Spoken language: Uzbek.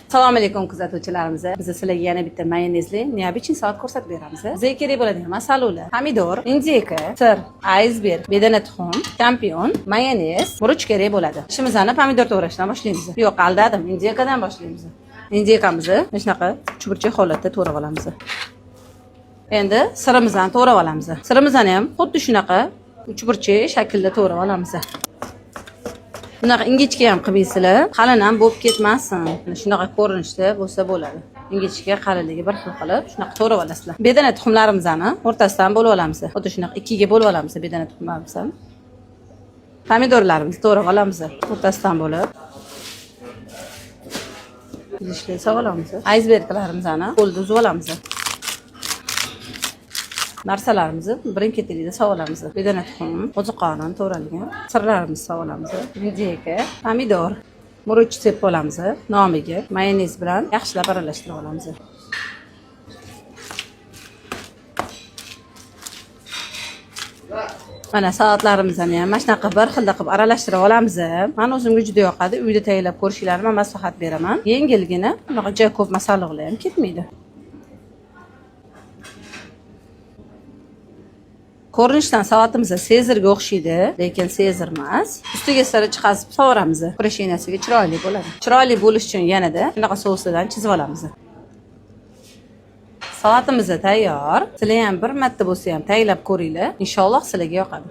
Assalomu alaykum kuzatuvchilarimiz. Biz sizlarga yana bitta mayonezli neobichin salat ko'rsatib beramiz. Bizga kerak bo'ladigan masallar: pomidor, indika, sir, iceberg, bedana tuxum, champion, mayonez, murch kerak bo'ladi. Ishimizni pomidor to'g'rashdan boshlaymiz. Yo'q, aldadim. Indikadan boshlaymiz. Indikamizni mana shunaqa chuburchak holatda to'g'rab olamiz. Endi sirimizni to'g'rab olamiz. Sirimizni ham xuddi shunaqa chuburchak shaklda to'g'rab olamiz. Bunaqa ingichka ham qilmaysizlar, qalin ham bo'lib ketmasin. Shunaqa ko'rinishda bo'lsa bo'ladi. Ingichka, qalinligi bir xil qilib shunaqa to'g'rab olasizlar. Bedana tuxumlarimizni o'rtasidan bo'lib olamiz. Xuddi shunaqa ikkiga bo'lib olamiz bedana tuxumlarimizni. Pomidorlarimizni to'g'rab olamiz o'rtasidan bo'lib. Idishga solib olamiz. Iceberglarimizni qo'lda uzib olamiz. Narsalarimizni birin-ketirlikda solib olamiz. Bedana tuxum, qo'ziqorin to'g'ralgan, sirlarimizni solib olamiz. Indika, pomidor, murch sepib olamiz. Nomiga mayonez bilan yaxshilab aralashtirib olamiz. Mana salatlarimizni ham mana shunaqa bir xilda qilib aralashtirib olamiz. Men o'zimga juda yoqadi. Uyda tayyorlab ko'rishlarini men maslahat beraman. Yengilgina, bunaqa juda ko'p masalliqlar ham ketmaydi. Ko'rinishdan salatimiz sezirga o'xshaydi, lekin sezir emas. Ustiga sira chiqazib sovuramiz. Preshinasiga chiroyli bo'ladi. Chiroyli bo'lish uchun yanada shunaqa sosdan chizib olamiz. Salatimiz tayyor. Sizlar ham bir marta bo'lsa ham tayyorlab ko'ringlar. Inshaalloh sizlarga yoqadi.